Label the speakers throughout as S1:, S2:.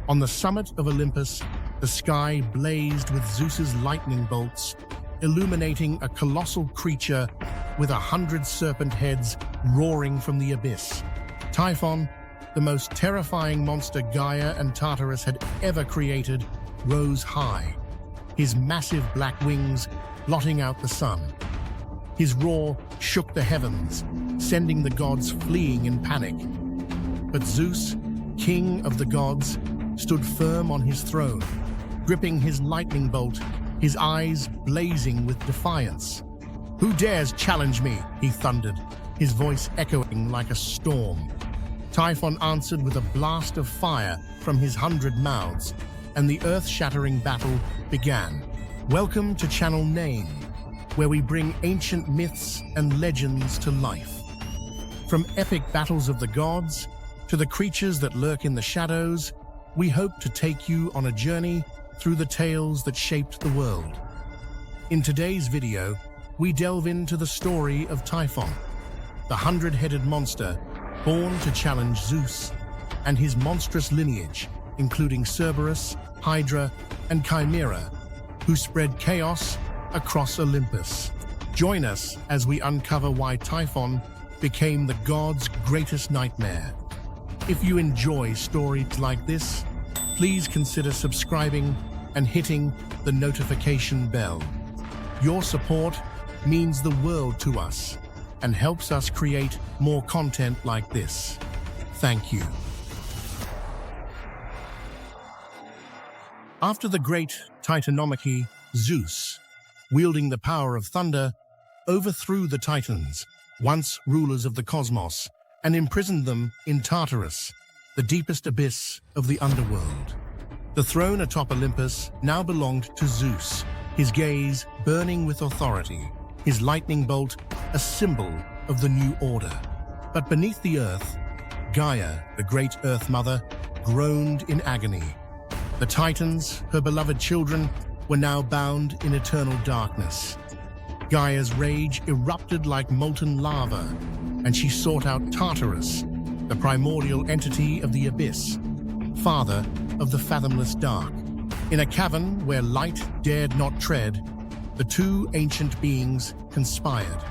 S1: On the summit of Olympus, the sky blazed with Zeus's lightning bolts, illuminating a colossal creature with 100 serpent heads roaring from the abyss. Typhon, the most terrifying monster Gaia and Tartarus had ever created, rose high, his massive black wings blotting out the sun. His roar shook the heavens, sending the gods fleeing in panic. But Zeus, king of the gods, stood firm on his throne, gripping his lightning bolt, his eyes blazing with defiance. "Who dares challenge me?" he thundered, his voice echoing like a storm. Typhon answered with a blast of fire from his 100 mouths, and the earth-shattering battle began. Welcome to Channel Name, where we bring ancient myths and legends to life. From epic battles of the gods to the creatures that lurk in the shadows, we hope to take you on a journey through the tales that shaped the world. In today's video, we delve into the story of Typhon, the 100-headed monster born to challenge Zeus, and his monstrous lineage, including Cerberus, Hydra, and Chimera, who spread chaos across Olympus. Join us as we uncover why Typhon became the gods' greatest nightmare. If you enjoy stories like this, please consider subscribing and hitting the notification bell. Your support means the world to us and helps us create more content like this. Thank you. After the great Titanomachy, Zeus, wielding the power of thunder, overthrew the Titans, once rulers of the cosmos, and imprisoned them in Tartarus, the deepest abyss of the Underworld. The throne atop Olympus now belonged to Zeus, his gaze burning with authority, his lightning bolt a symbol of the new order. But beneath the earth, Gaia, the great Earth Mother, groaned in agony. The Titans, her beloved children, were now bound in eternal darkness. Gaia's rage erupted like molten lava, and she sought out Tartarus, the primordial entity of the abyss, father of the fathomless dark. In a cavern where light dared not tread, the two ancient beings conspired.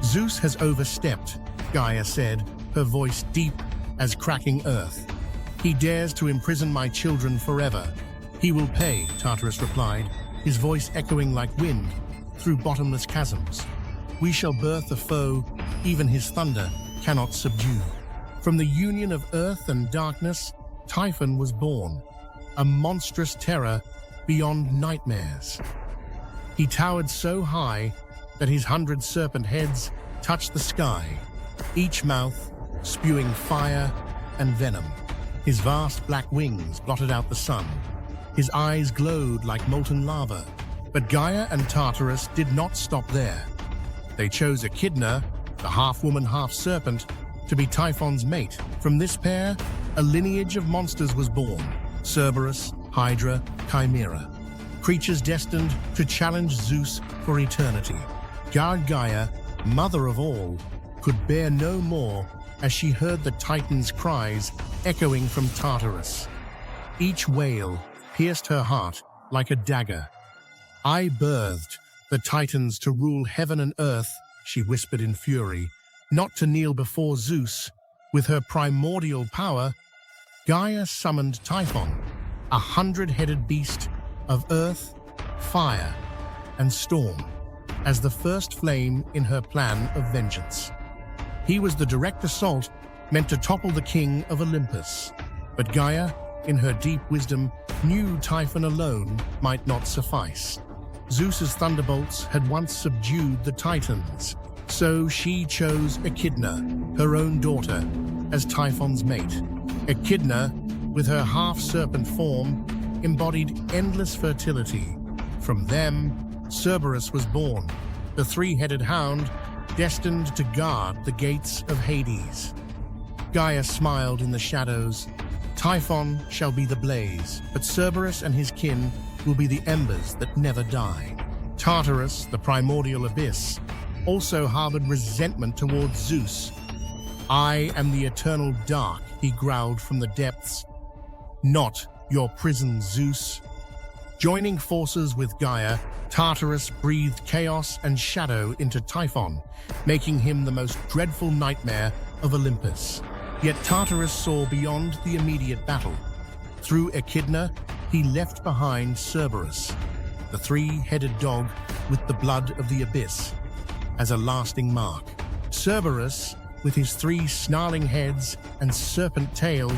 S1: "Zeus has overstepped," Gaia said, her voice deep as cracking earth. "He dares to imprison my children forever. He will pay," Tartarus replied, his voice echoing like wind through bottomless chasms. "We shall birth a foe even his thunder cannot subdue." From the union of earth and darkness, Typhon was born, a monstrous terror beyond nightmares. He towered so high that his 100 serpent heads touched the sky, each mouth spewing fire and venom. His vast black wings blotted out the sun. His eyes glowed like molten lava. But Gaia and Tartarus did not stop there. They chose Echidna, the half-woman, half-serpent, to be Typhon's mate. From this pair, a lineage of monsters was born: Cerberus, Hydra, Chimera. Creatures destined to challenge Zeus for eternity. Gaia, mother of all, could bear no more as she heard the Titan's cries echoing from Tartarus. Each wail pierced her heart like a dagger. "I birthed the Titans to rule heaven and earth," she whispered in fury, "not to kneel before Zeus." With her primordial power, Gaia summoned Typhon, a 100-headed beast of earth, fire, and storm, as the first flame in her plan of vengeance. He was the direct assault meant to topple the king of Olympus. But Gaia, in her deep wisdom, knew Typhon alone might not suffice. Zeus's thunderbolts had once subdued the Titans, so she chose Echidna, her own daughter, as Typhon's mate. Echidna, with her half-serpent form, embodied endless fertility. From them, Cerberus was born, the three-headed hound destined to guard the gates of Hades. Gaia smiled in the shadows. "Typhon shall be the blaze, but Cerberus and his kin will be the embers that never die." Tartarus, the primordial abyss, also harbored resentment towards Zeus. "I am the eternal dark," he growled from the depths, "not your prison, Zeus." Joining forces with Gaia, Tartarus breathed chaos and shadow into Typhon, making him the most dreadful nightmare of Olympus. Yet Tartarus saw beyond the immediate battle. Through Echidna, he left behind Cerberus, the three-headed dog with the blood of the abyss, as a lasting mark. Cerberus, with his three snarling heads and serpent tail,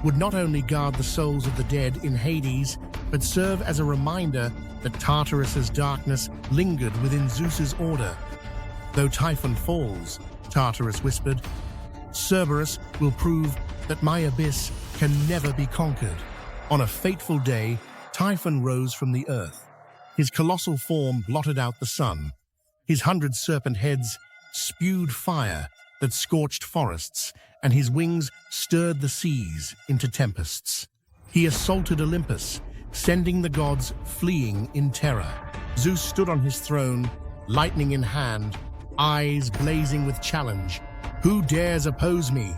S1: would not only guard the souls of the dead in Hades, but serve as a reminder that Tartarus's darkness lingered within Zeus's order. "Though Typhon falls," Tartarus whispered, "Cerberus will prove that my abyss can never be conquered." On a fateful day, Typhon rose from the earth. His colossal form blotted out the sun. His 100 serpent heads spewed fire that scorched forests, and his wings stirred the seas into tempests. He assaulted Olympus, sending the gods fleeing in terror. Zeus stood on his throne, lightning in hand, eyes blazing with challenge. "Who dares oppose me?"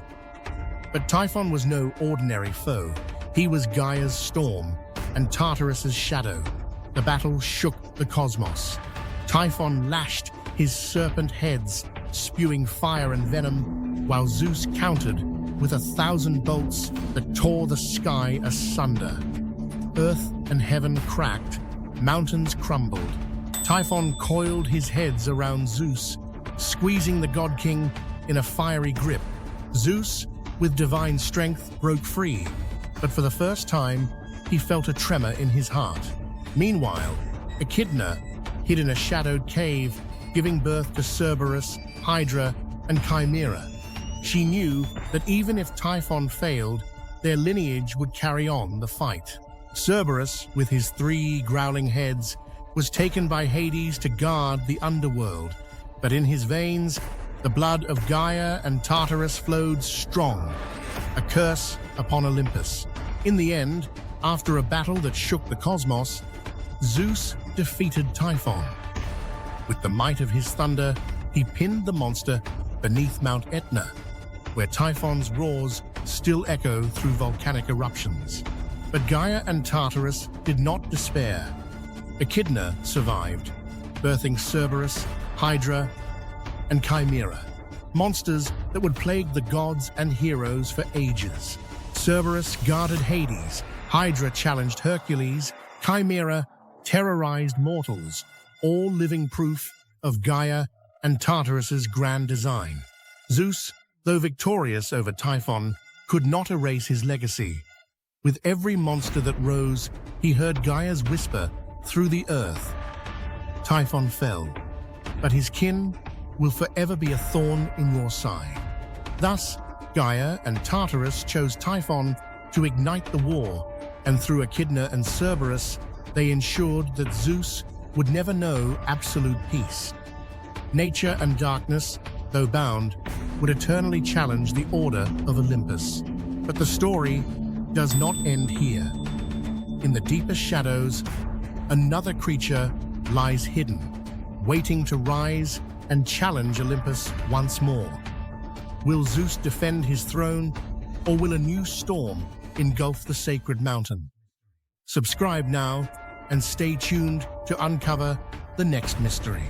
S1: But Typhon was no ordinary foe. He was Gaia's storm and Tartarus's shadow. The battle shook the cosmos. Typhon lashed his serpent heads, spewing fire and venom, while Zeus countered with 1,000 bolts that tore the sky asunder. Earth and heaven cracked, mountains crumbled. Typhon coiled his heads around Zeus, squeezing the god king in a fiery grip. Zeus, with divine strength, broke free, but for the first time, he felt a tremor in his heart. Meanwhile, Echidna hid in a shadowed cave, giving birth to Cerberus, Hydra, and Chimera. She knew that even if Typhon failed, their lineage would carry on the fight. Cerberus, with his 3 growling heads, was taken by Hades to guard the Underworld, but in his veins, the blood of Gaia and Tartarus flowed strong, a curse upon Olympus. In the end, after a battle that shook the cosmos, Zeus defeated Typhon. With the might of his thunder, he pinned the monster beneath Mount Etna, where Typhon's roars still echo through volcanic eruptions. But Gaia and Tartarus did not despair. Echidna survived, birthing Cerberus, Hydra, and Chimera, monsters that would plague the gods and heroes for ages. Cerberus guarded Hades, Hydra challenged Hercules, Chimera terrorized mortals, all living proof of Gaia and Tartarus's grand design. Zeus, though victorious over Typhon, could not erase his legacy. With every monster that rose, he heard Gaia's whisper through the earth. Typhon fell, but his kin will forever be a thorn in your side. Thus, Gaia and Tartarus chose Typhon to ignite the war, and through Echidna and Cerberus, they ensured that Zeus would never know absolute peace. Nature and darkness, though bound, would eternally challenge the order of Olympus. But the story does not end here. In the deepest shadows, another creature lies hidden, waiting to rise and challenge Olympus once more. Will Zeus defend his throne, or will a new storm engulf the sacred mountain? Subscribe now and stay tuned to uncover the next mystery.